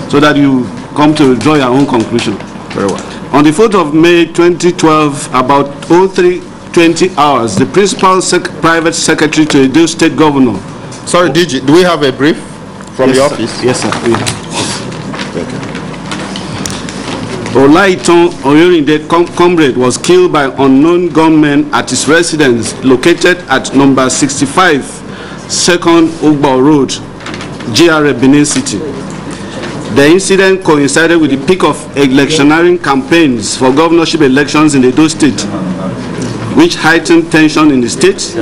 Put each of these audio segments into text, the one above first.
so that you come to draw your own conclusion. Very well. On the 4th of May 2012, about 03:20 hours, the principal private secretary to Edo State Governor. Sorry, DG, do we have a brief from the office? Yes, sir. Olaitan Oyerinde, Comrade, was killed by unknown gunmen at his residence located at number 65, 2nd Ugbo Road, GRA, Benin City. The incident coincided with the peak of electioneering campaigns for governorship elections in Edo State, which heightened tension in the state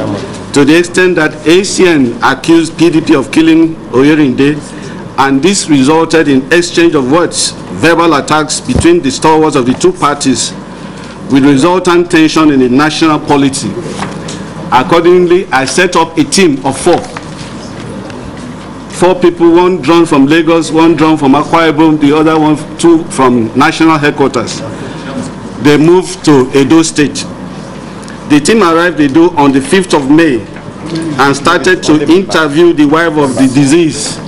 to the extent that ACN accused PDP of killing Oyerinde, and this resulted in exchange of words, verbal attacks between the stalwarts of the two parties, with resultant tension in the national polity. Accordingly, I set up a team of 4 people, one drawn from Lagos, one drawn from Akwa Ibom, the other one 2 from national headquarters. They moved to Edo State. The team arrived in Edo on the 5th of May and started to interview the wife of the deceased.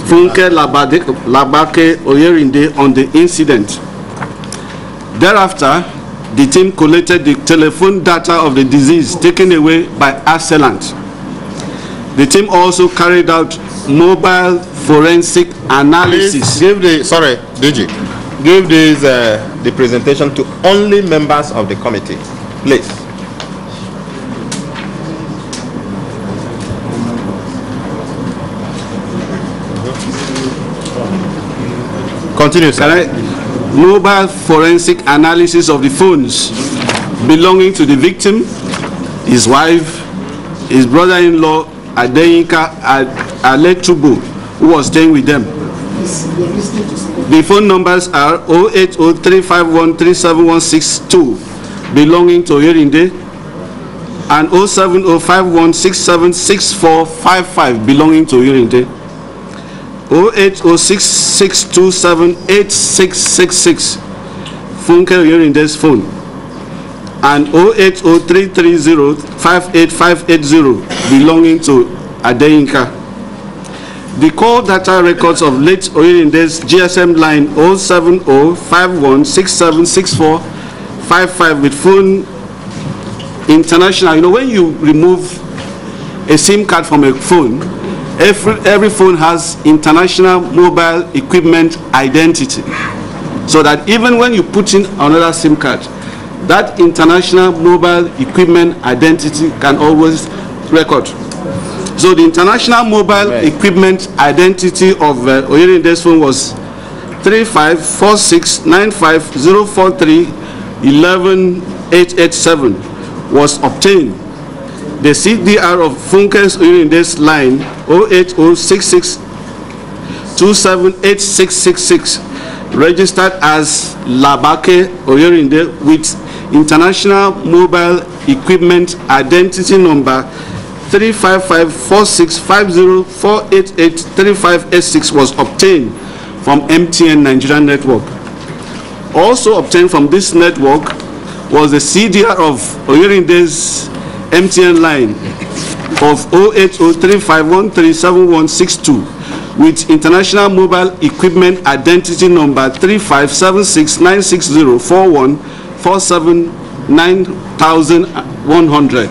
Funke Labake Oyerinde, on the incident. Thereafter, the team collected the telephone data of the deceased taken away by assailant. The team also carried out mobile forensic analysis. Please give the, sorry, DG, give this the presentation to only members of the committee, please. Continue, sir. Mobile forensic analysis of the phones belonging to the victim, his wife, his brother-in-law, Adeyinka Aletubo, who was staying with them. The phone numbers are 080-351-37162, belonging to Oyerinde, and 070-5167-6455, belonging to Oyerinde. 080-6627-8666, Funke Oyerinde's phone, and 080-330-58580, belonging to Adeyinka. The call data records of late Oyerinde's GSM line 070-5167-6455 with phone international. You know, when you remove a SIM card from a phone, every phone has international mobile equipment identity, so that even when you put in another SIM card, that international mobile equipment identity can always record. So the international mobile equipment identity of Oyerinde's phone was 35469504311887 was obtained. The CDR of Funke Oyerinde's line 08066278666 registered as Labake Oyerinde with international mobile equipment identity number 3554650488358 was obtained from MTN Nigerian network. Also obtained from this network was the CDR of Oyerinde's MTN line of 08035137162 with international mobile equipment identity number 357696041479100.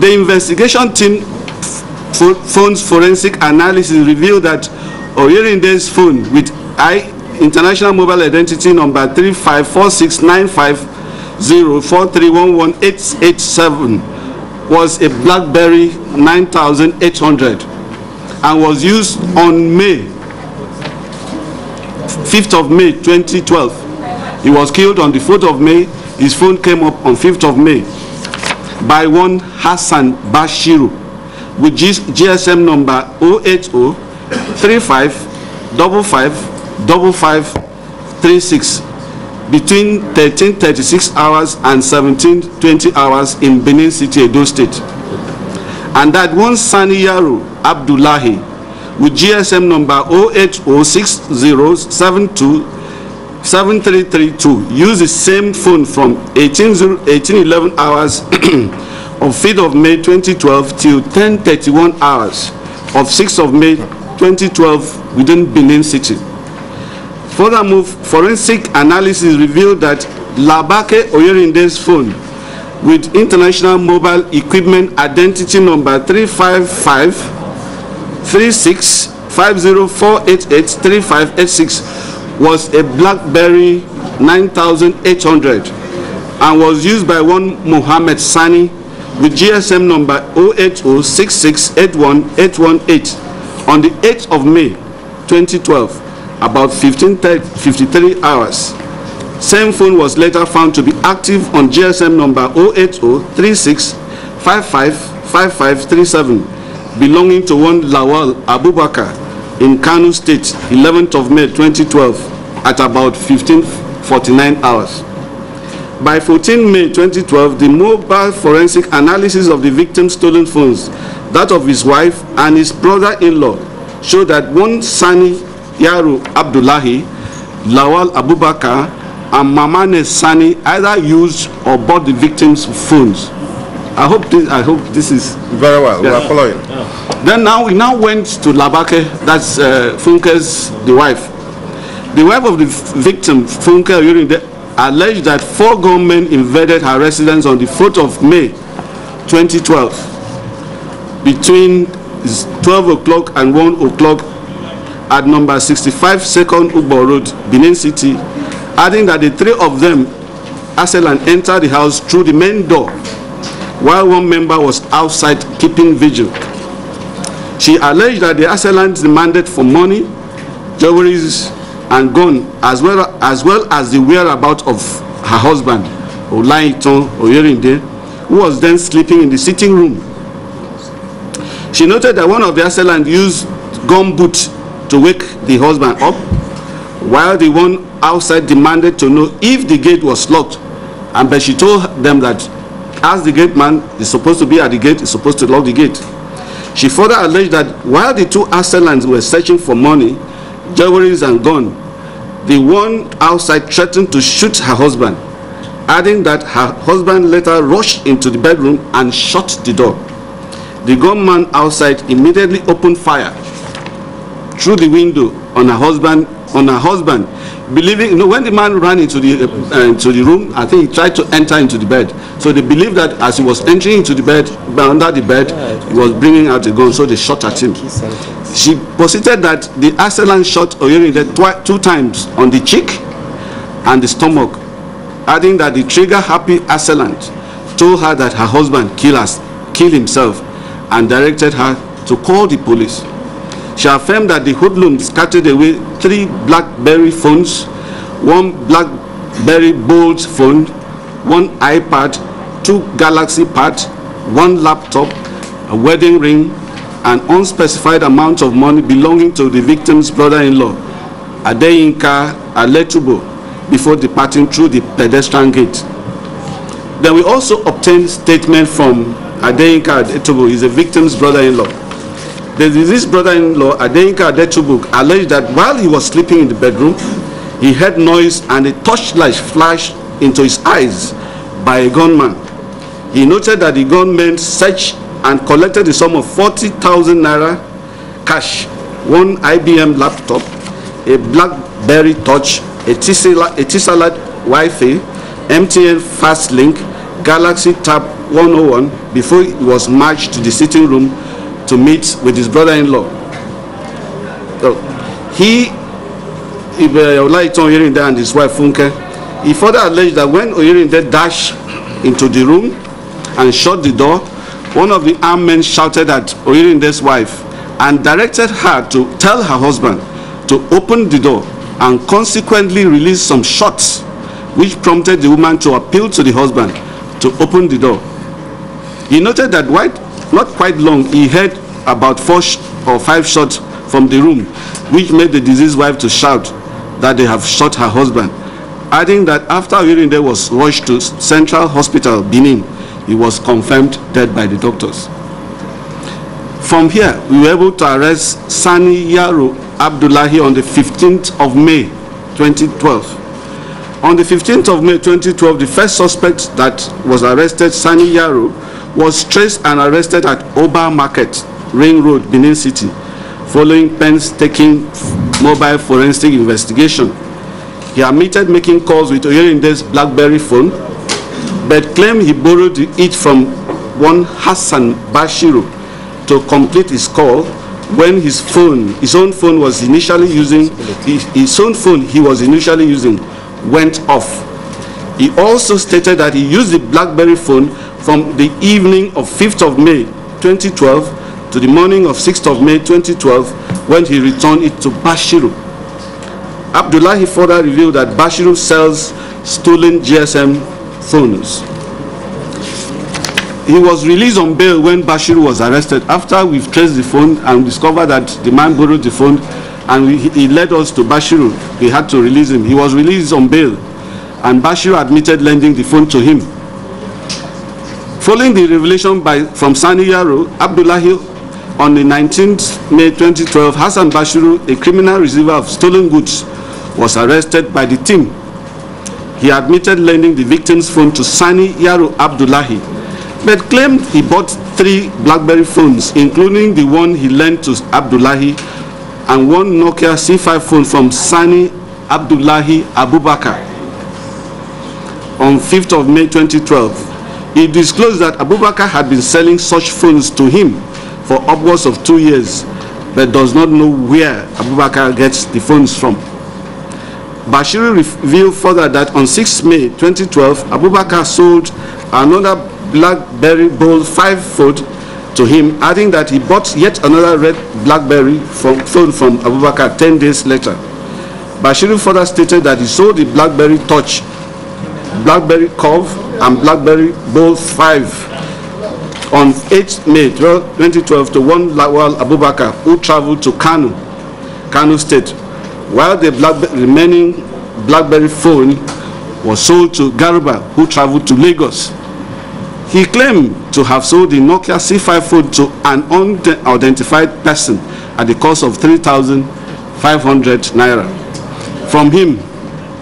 The investigation team phone's forensic analysis revealed that Oyerinde's phone with international mobile identity number 3546950431187 was a BlackBerry 9800 and was used on May 5th of May 2012. He was killed on the 4th of May. His phone came up on 5th of May by one Hassan Bashiru with GSM number 08035555536 between 13:36 hours and 17:20 hours in Benin City, Edo State. And that one Sani Yaro Abdulwahed with GSM number 08060727332 used the same phone from 18:11 hours of 5th of May 2012 till 10:31 hours of 6th of May 2012 within Benin City. Furthermore, forensic analysis revealed that Olaitan Oyerinde's phone with international mobile equipment identity number 355-36-50488-3586 was a BlackBerry 9800 and was used by one Mohammed Sani with GSM number 08066818818 on the 8th of May 2012, about 15:53 hours. Same phone was later found to be active on GSM number 08036555537, belonging to one Lawal Abubakar in Kano State, 11th of May 2012, at about 15:49 hours. By 14 May 2012, the mobile forensic analysis of the victim's stolen phones, that of his wife and his brother-in-law, showed that one Sani Yaro Abdullahi, Lawal Abubakar, and Mamane Sani either used or bought the victim's phones. I hope this is very well. Yeah. We are following. Yeah. Then we now went to Labake, that's Funke's the wife. The wife of the victim, Funke Oyerinde, alleged that 4 gunmen invaded her residence on the 4th of May 2012 between 12 o'clock and 1 o'clock at number 65 2nd Ugbo Road, Benin City, adding that the 3 of them assailant entered the house through the main door while one member was outside keeping vigil. She alleged that the assailant demanded for money, jewelries, and gun, as well as the whereabouts of her husband, Olaitan Oyerinde, who was then sleeping in the sitting room. She noted that one of the assailants used gun boot to wake the husband up, while the one outside demanded to know if the gate was locked, but she told them that as the gate man is supposed to be at the gate, is supposed to lock the gate. She further alleged that while the 2 assailants were searching for money, jewelries, and gun, the one outside threatened to shoot her husband, adding that her husband later rushed into the bedroom and shut the door. The gunman outside immediately opened fire through the window on her husband, believing, when the man ran into the room, I think he tried to enter into the bed. So they believed that as he was entering into the bed, under the bed, he was bringing out a gun, so they shot at him. She posited that the assailant shot Oyerinde 2 times on the cheek and the stomach, adding that the trigger-happy assailant told her that her husband killed himself and directed her to call the police. She affirmed that the hoodlums scattered away 3 BlackBerry phones, 1 BlackBerry Bold phone, 1 iPad, 2 Galaxy Pad, 1 laptop, a wedding ring, an unspecified amount of money belonging to the victim's brother-in-law, Adeyinka Aletubo, before departing through the pedestrian gate. Then we also obtained statement from Adeyinka Aletubo, is the victim's brother-in-law. This brother-in-law, Adeyinka Aletubo, alleged that while he was sleeping in the bedroom, he heard noise and a torchlight flashed into his eyes by a gunman. He noted that the gunmen searched and collected the sum of 40,000 naira cash, 1 IBM laptop, a BlackBerry Touch, a T-Salad Wi-Fi, MTN Fast Link, Galaxy Tab 101 before he was marched to the sitting room to meet with his brother-in-law. So Olaitan Oyerinde and his wife Funke, he further alleged that when Oyerinde dashed into the room and shut the door, one of the armed men shouted at Oyerinde's wife and directed her to tell her husband to open the door and consequently release some shots, which prompted the woman to appeal to the husband to open the door. He noted that not quite long, he heard about 4 or 5 shots from the room, which made the deceased wife to shout that they have shot her husband, adding that after Oyerinde was rushed to Central Hospital, Benin, he was confirmed dead by the doctors. From here, we were able to arrest Sani Yaro Abdullahi on the 15th of May 2012. On the 15th of May 2012, the first suspect that was arrested, Sani Yaro, was traced and arrested at Oba Market, Ring Road, Benin City, following painstaking mobile forensic investigation. He admitted making calls with Oyerinde's BlackBerry phone, but claimed he borrowed it from one Hassan Bashiru to complete his call when his own phone he was initially using, went off. He also stated that he used the BlackBerry phone from the evening of 5th of May 2012 to the morning of 6th of May 2012 when he returned it to Bashiru. Abdullahi further revealed that Bashiru sells stolen GSM phones. He was released on bail when Bashiru was arrested. After we've traced the phone and discovered that the man borrowed the phone and he led us to Bashiru, we had to release him. He was released on bail and Bashiru admitted lending the phone to him. Following the revelation from Sani Yaro, Abdullahi, on the 19th May 2012, Hassan Bashiru, a criminal receiver of stolen goods, was arrested by the team. He admitted lending the victim's phone to Sani Yaro Abdullahi, but claimed he bought 3 BlackBerry phones, including the one he lent to Abdullahi and one Nokia C5 phone from Sani Abdullahi Abubakar. On 5th of May 2012, he disclosed that Abubakar had been selling such phones to him for upwards of 2 years, but does not know where Abubakar gets the phones from. Bashiru revealed further that on 6 May 2012, Abubakar sold another BlackBerry Bold 5 phone to him, adding that he bought yet another red BlackBerry phone from Abubakar 10 days later. Bashiru further stated that he sold the BlackBerry Touch, BlackBerry Curve, and BlackBerry Bold 5 on 8 May 2012 to one Lawal Abubakar, who traveled to Kano State, while the remaining BlackBerry phone was sold to Garuba, who traveled to Lagos. He claimed to have sold the Nokia C5 phone to an unidentified person at the cost of 3,500 naira. From him,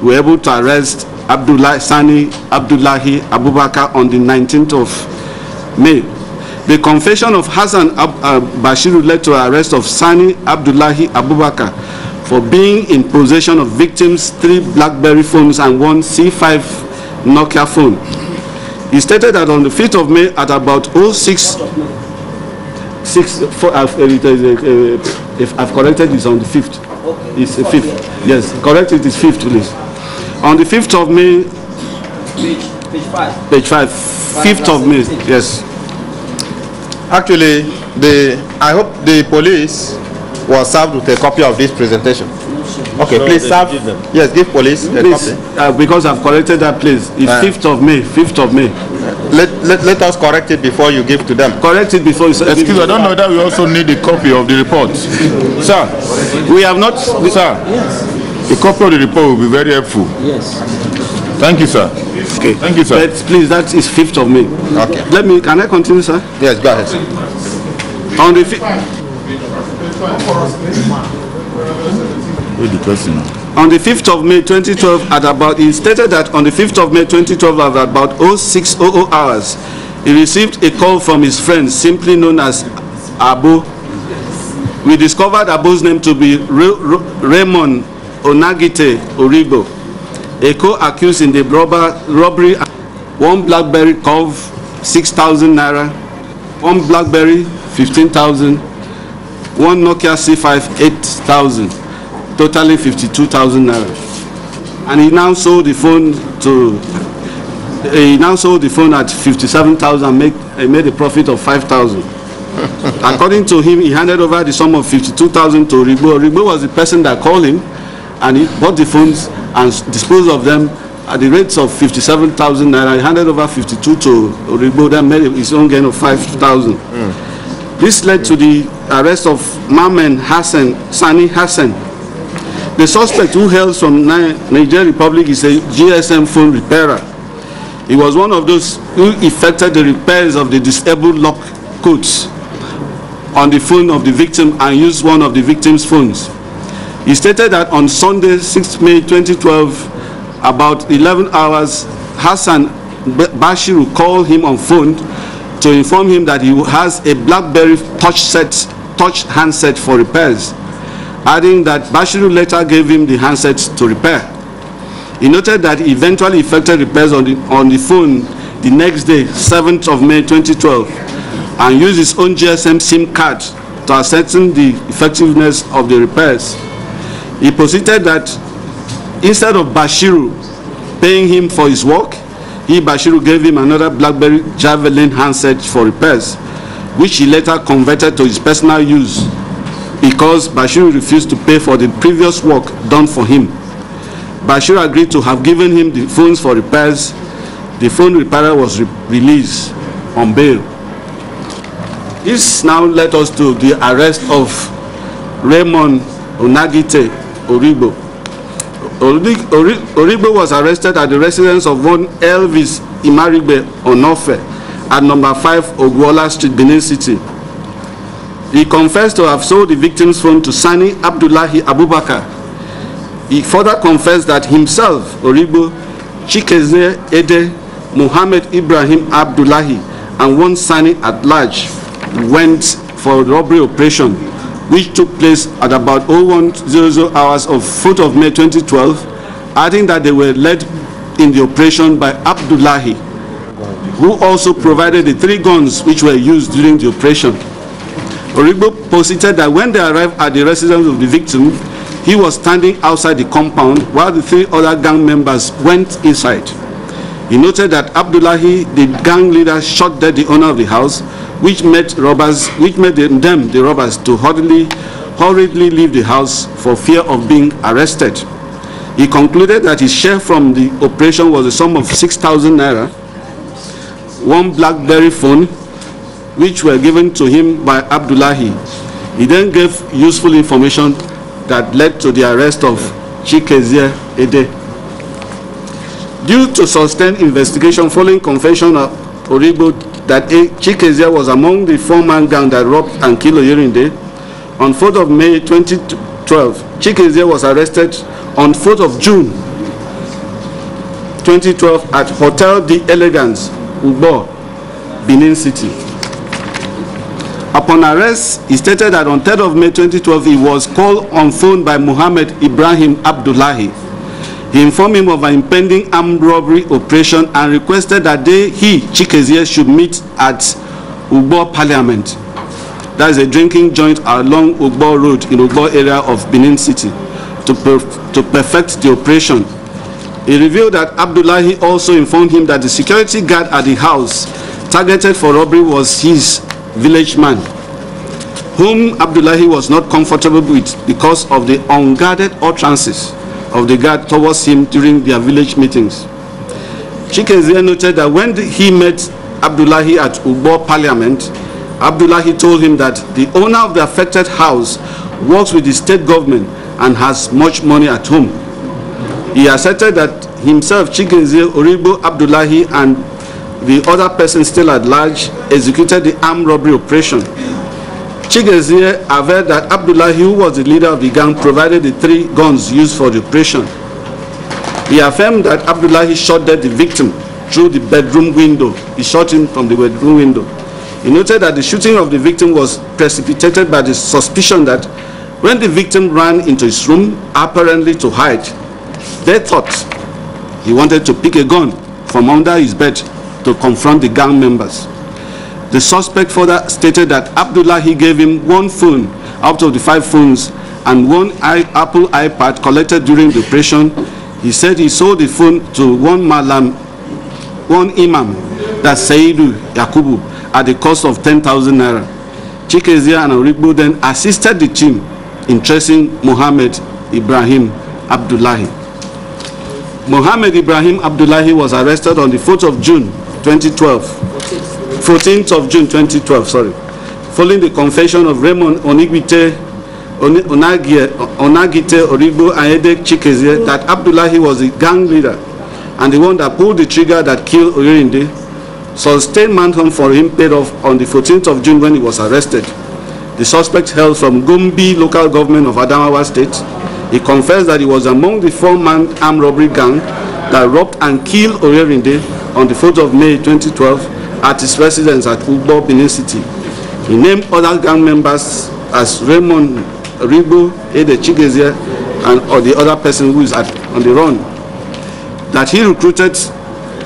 we were able to arrest Sani Abdullahi Abubakar on the 19th of May. The confession of Hassan Bashiru led to the arrest of Sani Abdullahi Abubakar for being in possession of victims' 3 BlackBerry phones and 1 C5 Nokia phone. He stated that on the 5th of May at about 06:04, if I've corrected, it's on the 5th. It's the 5th. Yes, correct it is 5th, please. On the 5th of May, page 5, 5th of May, yes. Actually, I hope the police was served with a copy of this presentation. Okay, so please serve. Yes, give police a copy. Because I've corrected that, please. It's 5th of May. 5th of May. Let us correct it before you give to them. Correct it before you. Excuse me, I don't know that we also need a copy of the report. Sir, we have not. Sir, yes. A copy of the report will be very helpful. Yes. Thank you, sir. Okay. Thank you, sir. But please, that is 5th of May. Okay. Can I continue, sir? Yes, go ahead, sir. On the On the 5th of May 2012, he stated that on the 5th of May 2012 at about 06:00 hours, he received a call from his friend, simply known as Abu. We discovered Abu's name to be Raymond Onagite Oribo, a co-accused in the robbery. 1 BlackBerry Curve, 6,000 naira, 1 BlackBerry, 15,000, 1 Nokia C5, 8,000. Totally 52,000 naira, and he now sold the phone at 57,000. Made a profit of 5,000. According to him, he handed over the sum of 52,000 to Oribo. Oribo was the person that called him, and he bought the phones and disposed of them at the rates of 57,000 naira. He handed over 52 to Oribo, then made his own gain of 5,000. This led to the arrest of Mamen Hassan, Sani Hassan. The suspect, who hails from Niger Republic, is a GSM phone repairer. He was one of those who effected the repairs of the disabled lock codes on the phone of the victim and used one of the victim's phones. He stated that on Sunday, 6 May 2012, about 11 hours, Hassan Bashiru called him on phone to inform him that he has a BlackBerry touch handset for repairs, adding that Bashiru later gave him the handset to repair. He noted that he eventually effected repairs on the phone the next day, 7th of May 2012, and used his own GSM SIM card to ascertain the effectiveness of the repairs. He posited that instead of Bashiru paying him for his work, Bashiru gave him another BlackBerry Javelin handset for repairs, which he later converted to his personal use because Bashiru refused to pay for the previous work done for him. Bashiru agreed to have given him the phones for repairs. The phone repairer was released on bail. This now led us to the arrest of Raymond Onagite Oribo. Oribo was arrested at the residence of one Elvis Imaribe Onofe at number 5 Ogwola Street, Benin City. He confessed to have sold the victim's phone to Sani Abdullahi Abubakar. He further confessed that himself, Oribo, Chikeze Ede, Muhammad Ibrahim Abdullahi, and one Sani at large went for a robbery operation, which took place at about 0100 hours of 4th of May 2012, adding that they were led in the operation by Abdullahi, who also provided the 3 guns which were used during the operation. Oribo posited that when they arrived at the residence of the victim, he was standing outside the compound while the 3 other gang members went inside. He noted that Abdullahi, the gang leader, shot dead the owner of the house, which made them the robbers to hurriedly leave the house for fear of being arrested. He concluded that his share from the operation was a sum of 6,000 naira, 1 BlackBerry phone, which were given to him by Abdullahi. He then gave useful information that led to the arrest of Chikezie Ede. Due to sustained investigation following confession of Oribo that Chikezie was among the 4-man gang that robbed and killed Oyerinde, on 4th of May 2012, Chikezie was arrested on 4th of June 2012 at Hotel de Elegance, Ubo, Benin City. Upon arrest, he stated that on 3rd of May 2012, he was called on phone by Muhammad Ibrahim Abdullahi. He informed him of an impending armed robbery operation and requested that Chikezie, should meet at Ugbo Parliament. That is a drinking joint along Ugbo Road in Ugbo area of Benin City to perfect the operation. He revealed that Abdullahi also informed him that the security guard at the house targeted for robbery was his village man, whom Abdullahi was not comfortable with because of the unguarded utterances of the guard towards him during their village meetings. Chikezie noted that when he met Abdullahi at Ugbo Parliament, Abdullahi told him that the owner of the affected house works with the state government and has much money at home. He asserted that himself, Chikezie, Oribo, Abdullahi, and the other person still at large executed the armed robbery operation. Chikezie averred that Abdullahi, who was the leader of the gang, provided the 3 guns used for the operation. He affirmed that Abdullahi shot dead the victim through the bedroom window. He shot him from the bedroom window. He noted that the shooting of the victim was precipitated by the suspicion that when the victim ran into his room, apparently to hide, they thought he wanted to pick a gun from under his bed to confront the gang members. The suspect further stated that Abdullahi gave him 1 phone out of the 5 phones and 1 Apple iPad collected during the operation. He said he sold the phone to one imam, that's Saidu Yakubu, at the cost of 10,000 naira. Chikezie and Oribo then assisted the team in tracing Muhammad Ibrahim Abdullahi. Muhammad Ibrahim Abdullahi was arrested on the 4th of June 2012. 14th of June 2012, following the confession of Raymond Onagite Oribo and Ede Chikezie that Abdullahi was the gang leader and the one that pulled the trigger that killed Oyerinde. Sustained manhunt for him paid off on the 14th of June when he was arrested. The suspect hailed from Gombe local government of Adamawa State. He confessed that he was among the 4-man armed robbery gang that robbed and killed Oyerinde on the 4th of May 2012 at his residence at Ugbo, Benin City. He named other gang members as Raymond Ribo, Ede Chigezie, or the other person who is on the run, that he recruited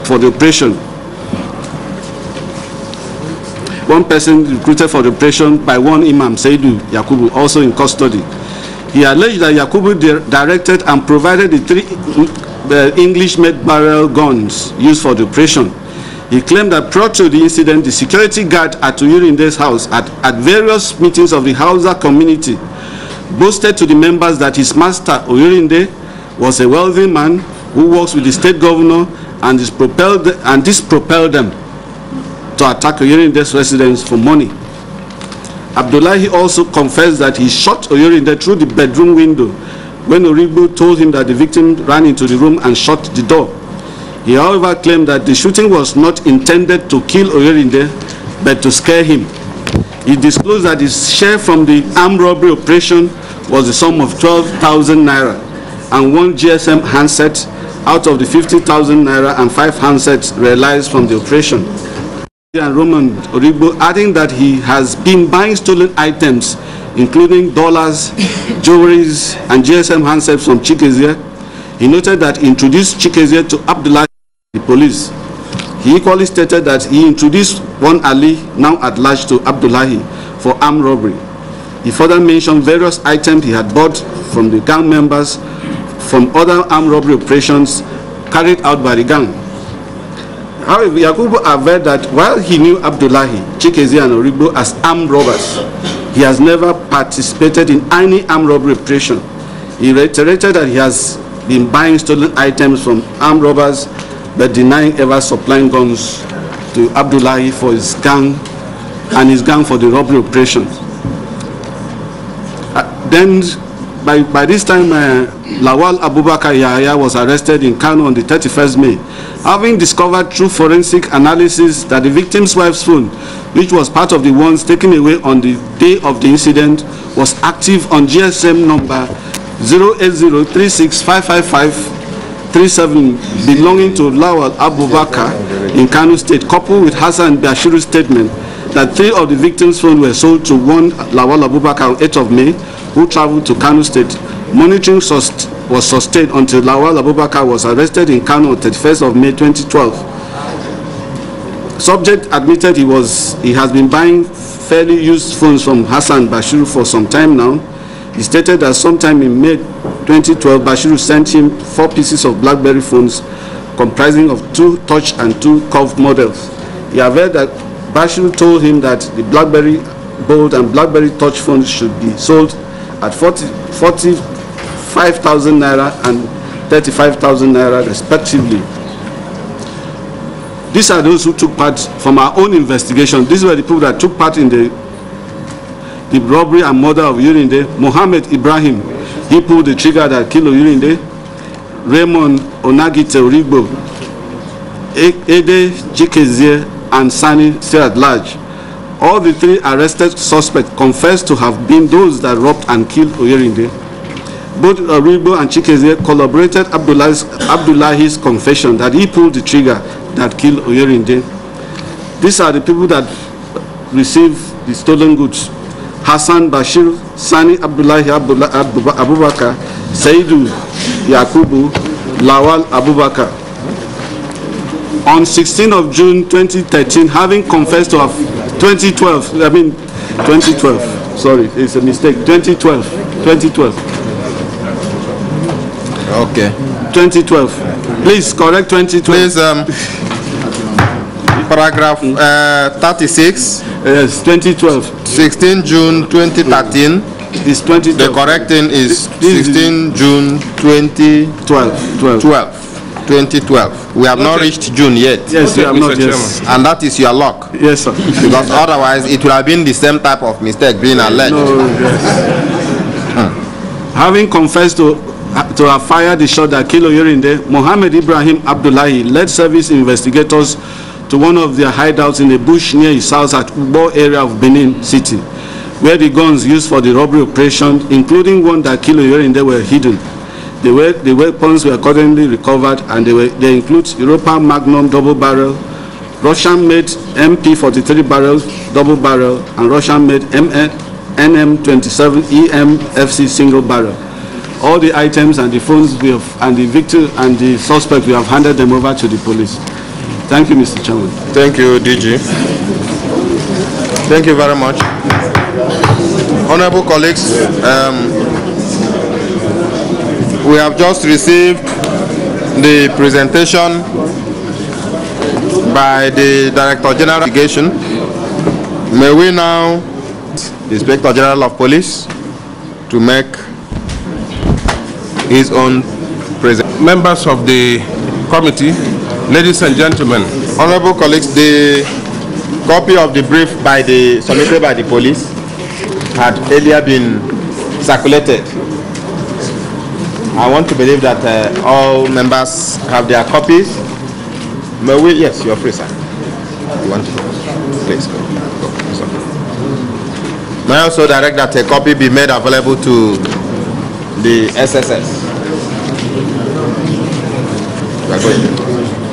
for the operation. One person recruited for the operation by one Imam, Saidu Yakubu, also in custody. He alleged that Yakubu directed and provided the 3 English-made barrel guns used for the operation. He claimed that prior to the incident, the security guard at Oyerinde's house at various meetings of the Hausa community boasted to the members that his master, Oyerinde, was a wealthy man who works with the state governor, and this propelled them to attack Oyerinde's residence for money. Abdullahi also confessed that he shot Oyerinde through the bedroom window when Oribo told him that the victim ran into the room and shut the door. He, however, claimed that the shooting was not intended to kill Oyerinde, but to scare him. He disclosed that his share from the armed robbery operation was the sum of 12,000 naira and 1 GSM handset out of the 50,000 naira and 5 handsets realized from the operation. And Roman Oribo adding that he has been buying stolen items, including dollars, jewelries, and GSM handsets from Chikezie. He noted that he introduced Chikezie to Abdullah, the police. He equally stated that he introduced one Ali, now at large, to Abdullahi for armed robbery. He further mentioned various items he had bought from the gang members from other armed robbery operations carried out by the gang. However, Yakubu averred that while he knew Abdullahi, Chikezie, and Oribo as armed robbers, he has never participated in any armed robbery operation. He reiterated that he has been buying stolen items from armed robbers, but denying ever supplying guns to Abdullahi for his gang and his gang for the robbery operation. Then, by this time, Lawal Abubakar Yahya was arrested in Kano on the 31st May, having discovered through forensic analysis that the victim's wife's phone, which was part of the ones taken away on the day of the incident, was active on GSM number 080365553 belonging to Lawal Abubakar in Kano State, coupled with Hassan Bashiru's statement that 3 of the victims' phones were sold to one Lawal Abubakar on 8th of May, who traveled to Kano State. Monitoring was sustained until Lawal Abubakar was arrested in Kano on 31st of May 2012. Subject admitted he has been buying fairly used phones from Hassan Bashiru for some time now. He stated that sometime in May 2012, Bashiru sent him 4 pieces of BlackBerry phones comprising of 2 touch and 2 curved models. He averred that Bashiru told him that the BlackBerry Bold and BlackBerry Touch phones should be sold at 45,000 naira and 35,000 naira respectively. These are those who took part from our own investigation. These were the people that took part in the robbery and murder of Oyerinde. Mohammed Ibrahim, he pulled the trigger that killed Oyerinde. Raymond Onagite Origbo, Ede Chikezie, and Sani still at large. All the 3 arrested suspects confessed to have been those that robbed and killed Oyerinde. Both Oribo and Chikezie corroborated Abdullahi's confession that he pulled the trigger that killed Oyerinde. These are the people that received the stolen goods: Hassan Bashir, Sani Abdullahi Abubakar, Saidu Yakubu, Lawal Abubakar. On 16th of June 2013, having confessed to have 2012, sorry, it's a mistake, 2012. Okay. 2012. Please correct 2012. Please, paragraph 36. Yes, 2012. 16 June 2013. It's 2012. The correct thing is 16 June 2012. 2012. We have not reached June yet. Yes, we have not. Yes. And that is your luck. Yes, sir. Because otherwise it would have been the same type of mistake being alleged. No, yes. Having confessed to have fired the shot that killed Oyerinde, Mohammed Ibrahim Abdullahi led service investigators to one of their hideouts in a bush near his house at Ugbo area of Benin City, where the guns used for the robbery operation, including one that killed Oyerinde, were hidden. The weapons were accordingly recovered, and they include Europa Magnum double barrel, Russian-made MP43 barrels, double barrel, and Russian-made NM27 EMFC single barrel. All the items and the phones we have, and the victim and the suspect, we have handed them over to the police. Thank you, Mr. Chairman. Thank you, DG. Thank you very much. Honorable colleagues, we have just received the presentation by the Director General of Investigation. May we now the Inspector General of Police to make his own presentation. Members of the committee, ladies and gentlemen. Honorable colleagues, the copy of the brief submitted by the police had earlier been circulated. I want to believe that all members have their copies. May we? Yes, you're free, sir. You want to go? Please go. It's okay. May I also direct that a copy be made available to the SSS? You are going.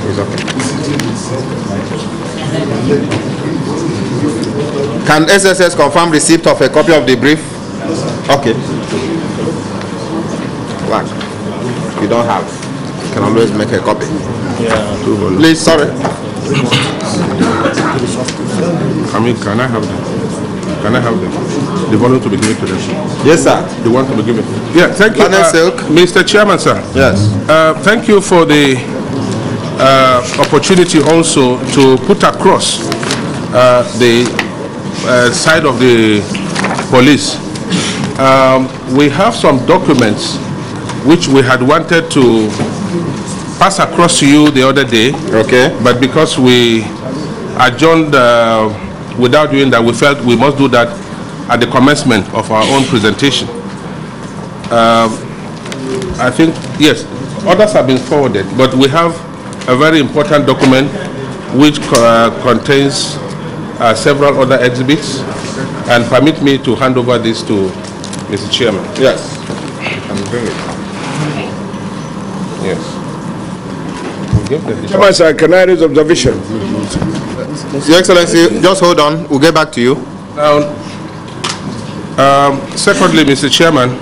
It's okay. Can SSS confirm receipt of a copy of the brief? Okay. One. If you don't have, you can always make a copy. Yeah. Please, sorry. Can I have them? Can I have them? The volume to be given to them. Yes, sir. The one to be given. Yeah, thank you, Mr. Chairman, sir. Yes. Thank you for the opportunity also to put across the side of the police. We have some documents which we had wanted to pass across to you the other day. Okay. But because we adjourned without doing that, we felt we must do that at the commencement of our own presentation. I think, yes, others have been forwarded, but we have a very important document which contains several other exhibits, and permit me to hand over this to Mr. Chairman. Yes. I'm bring it. Yes. Chairman, sir, can I raise observation? Your Excellency, just hold on. We'll get back to you. Now, secondly, Mr. Chairman,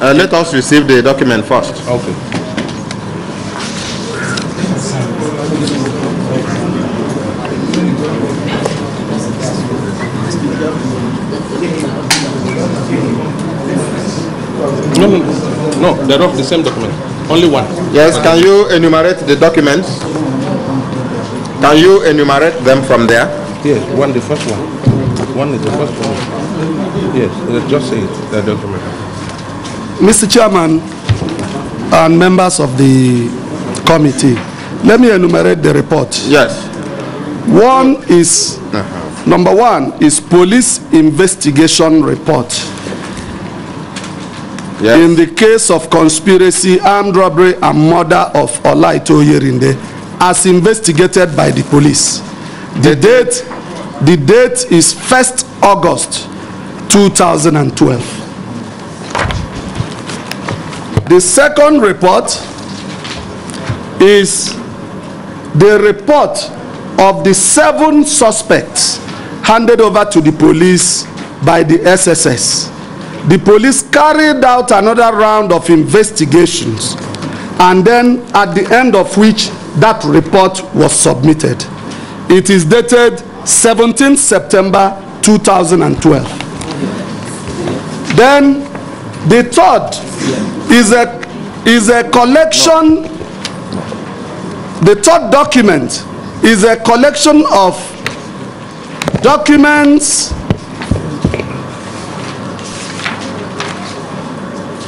let us receive the document first. Okay. No, they're of the same document. Only one. Yes, can you enumerate the documents? Can you enumerate them from there? Yes, one, the first one. One is the first one. Yes, just say it, the document. Mr. Chairman and members of the committee, let me enumerate the report. Yes. One is, number one is police investigation report. Yes. In the case of conspiracy, armed robbery, and murder of Olaitan Oyerinde, as investigated by the police. The date is 1st August 2012. The second report is the report of the 7 suspects handed over to the police by the SSS. The police carried out another round of investigations, and then at the end of which that report was submitted. It is dated 17th September 2012. Then the third is a collection. The third document is a collection of documents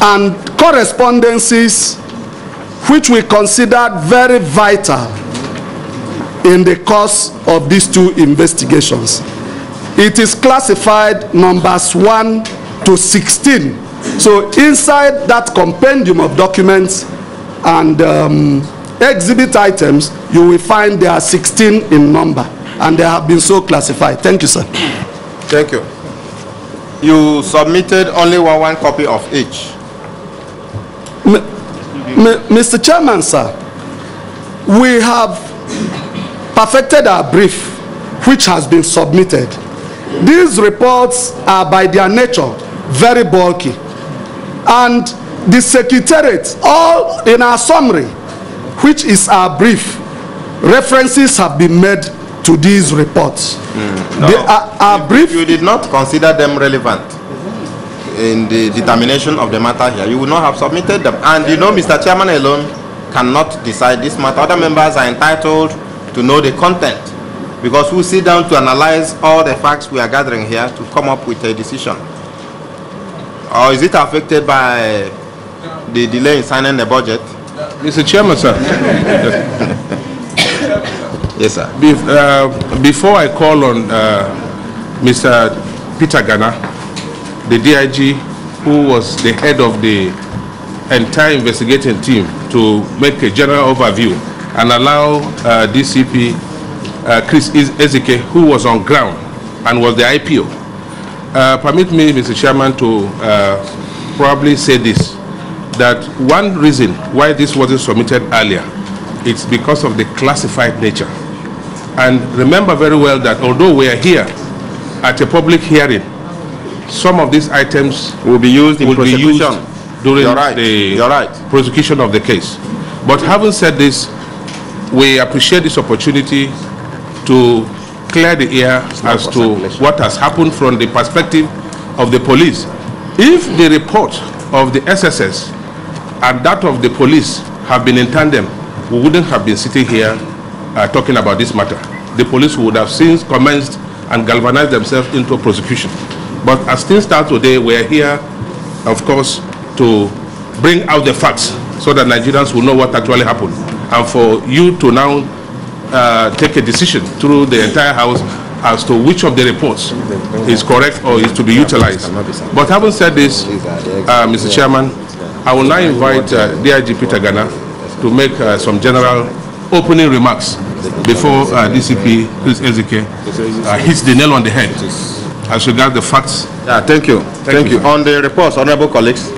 and correspondences which we considered very vital in the course of these 2 investigations. It is classified numbers 1 to 16. So inside that compendium of documents and exhibit items, you will find there are 16 in number, and they have been so classified. Thank you, sir. Thank you. You submitted only one copy of each. Mr. Chairman, sir, we have perfected our brief, which has been submitted. These reports are by their nature very bulky, and the Secretariat, all in our summary, which is our brief, references have been made to these reports. No. Our brief, you did not consider them relevant in the determination of the matter here, you would not have submitted them. And you know, Mr. Chairman alone cannot decide this matter. Other members are entitled to know the content, because we sit down to analyze all the facts we are gathering here to come up with a decision. Or is it affected by the delay in signing the budget? Mr. Chairman, sir. Yes, sir. Before I call on Mr. Peter Gana, the DIG, who was the head of the entire investigating team, to make a general overview and allow DCP Ezike, who was on ground and was the IPO. Permit me, Mr. Chairman, to probably say this, that one reason why this wasn't submitted earlier, it's because of the classified nature. And remember very well that although we are here at a public hearing, some of these items will be used in prosecution during the prosecution of the case. But having said this, we appreciate this opportunity to clear the air as to what has happened from the perspective of the police. If the report of the SSS and that of the police have been in tandem, we wouldn't have been sitting here talking about this matter. The police would have since commenced and galvanized themselves into prosecution. But as things stand today, we're here, of course, to bring out the facts so that Nigerians will know what actually happened, and for you to now take a decision through the entire House as to which of the reports is correct or is to be utilized. But having said this, Mr. Chairman, I will now invite DIG Peter Gana to make some general opening remarks before DCP Ezike hits the nail on the head as regards the facts. Yeah, thank you. Thank you. On the reports, honorable colleagues,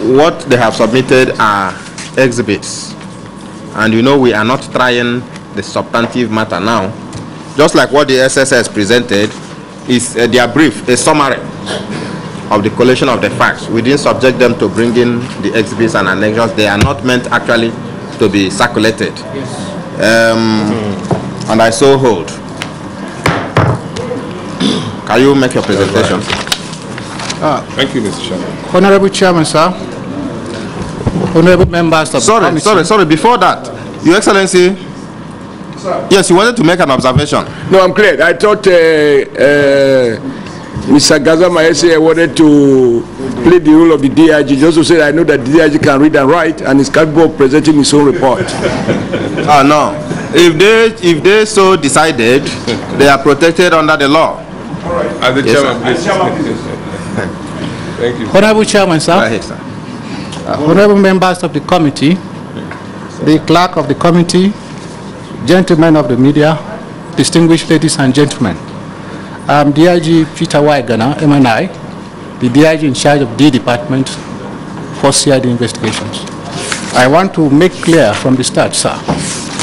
what they have submitted are exhibits. And you know, we are not trying the substantive matter now. Just like what the SSS presented is their brief, a summary of the collation of the facts. We didn't subject them to bringing the exhibits and annexures. They are not meant actually to be circulated. And I so hold. Can you make your presentation? Thank you, Mr. Chairman. Honorable Chairman, sir. Honorable members of the committee. Sorry, before that, Your Excellency, yes, you wanted to make an observation. No, I'm clear. I thought Mr. Gazama wanted to play the role of the DIG, just to say I know that the DIG can read and write and is capable of presenting his own report. No. If they so decided, they are protected under the law. All right. As the chairman, please. Thank you. Honorable Chairman, sir. Go ahead, sir. Honorable members of the committee, the clerk of the committee, gentlemen of the media, distinguished ladies and gentlemen. I'm DIG Peter Ugolor, MNI, the DIG in charge of D Department for CID investigations. I want to make clear from the start, sir,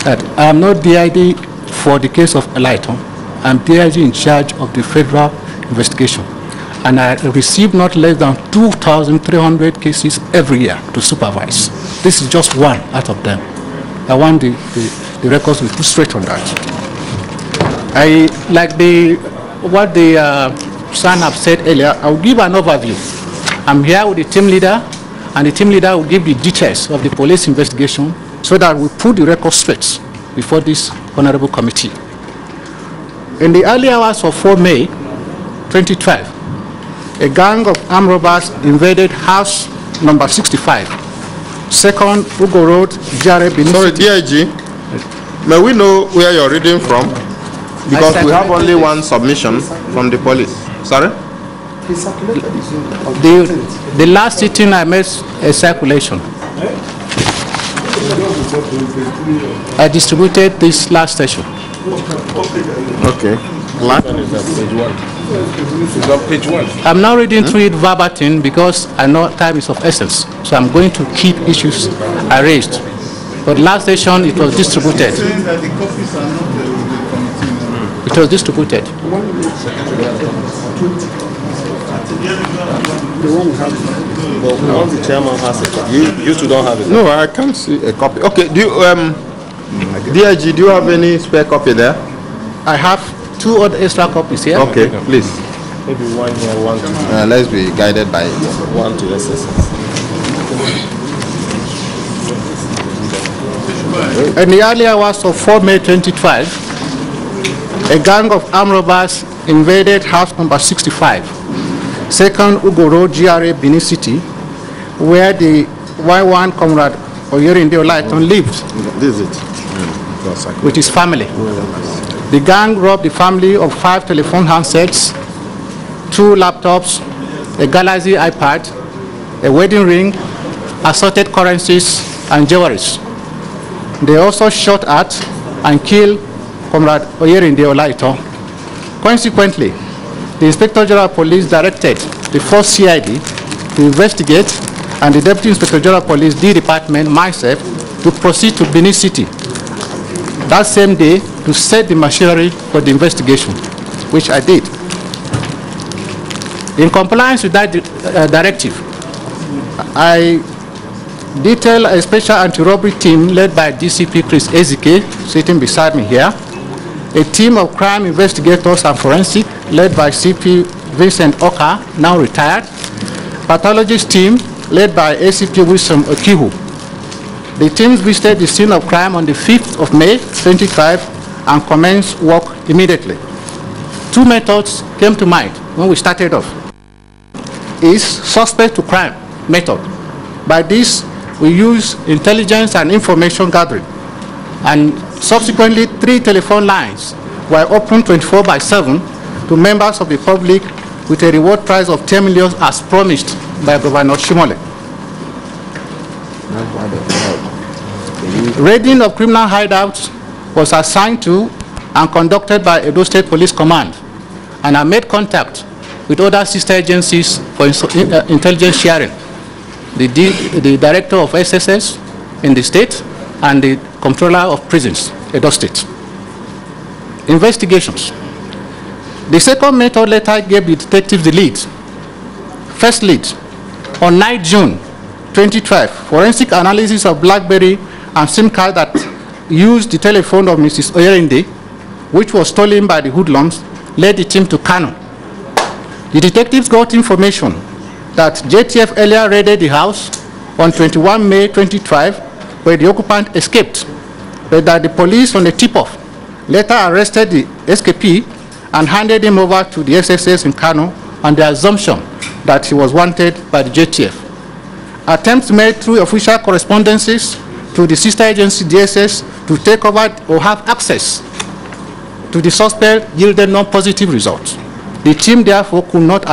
that I am not DID for the case of Olaitan. I'm DIG in charge of the federal investigation. And I receive not less than 2,300 cases every year to supervise. This is just one out of them. I want the records to be put straight on that. I like what the son have said earlier. I will give an overview. I'm here with the team leader, and the team leader will give the details of the police investigation so that we put the record straight before this honorable committee. In the early hours of 4 May 2012, a gang of armed robbers invaded house number 65, 2nd Ugo Road, Jare, Benin. Sorry, DIG, may we know where you're reading from? Because we have only one submission from the police. Sorry? The last sitting I made a circulation. I distributed this last session. Okay. It's on page 1. I'm now reading through it verbatim because I know time is of essence. So I'm going to keep issues I raised. But last session it was distributed. It was distributed. The one we have. Well, once the chairman has a copy, you two don't have it. No, I can't see a copy. Okay, do you, DIG, do you have any spare copy there? I have 2 other extra copies here. Okay, please. Maybe one here, one to Let's be guided by it. one to SSS. In the early hours of 4 May 2012, a gang of armed robbers invaded house number 65, 2nd Ugolor, GRA, Benin City, where the Y1 Comrade Oyerinde Olaitan lived This is it. with his family. The gang robbed the family of 5 telephone handsets, 2 laptops, a Galaxy iPad, a wedding ring, assorted currencies, and jewelries. They also shot at and killed Comrade Oyerinde Olaitan. Consequently, the Inspector General of Police directed the first CID to investigate, and the Deputy Inspector General of Police, D Department, myself, to proceed to Benin City that same day to set the machinery for the investigation, which I did. In compliance with that directive, I detailed a special anti-robbery team led by DCP Chris Ezike, sitting beside me here, a team of crime investigators and forensic led by CP Vincent Oka, now retired, pathologist team led by ACP Wilson Okihu. The teams visited the scene of crime on the 5th of May 2012 and commenced work immediately. 2 methods came to mind when we started off. Is suspect to crime method. By this, we use intelligence and information gathering, and subsequently 3 telephone lines were opened 24/7 to members of the public with a reward prize of 10 million as promised by Governor Oshiomhole. Raiding of criminal hideouts was assigned to and conducted by Edo State Police Command, and I made contact with other sister agencies for intelligence sharing, the director of SSS in the state and the controller of prisons, Edo State. Investigations. The second method later gave the detectives the lead. First lead, on 9 June 2012, forensic analysis of BlackBerry and SIM card that used the telephone of Mrs. Oyerinde, which was stolen by the hoodlums, led the team to Gana. The detectives got information that JTF earlier raided the house on 21 May 2012, where the occupant escaped, but that the police on the tip-off later arrested the escapee and handed him over to the SSS in Gana on the assumption that he was wanted by the JTF. Attempts made through official correspondences to the sister agency DSS to take over or have access to the suspect yielded no positive results. The team therefore could not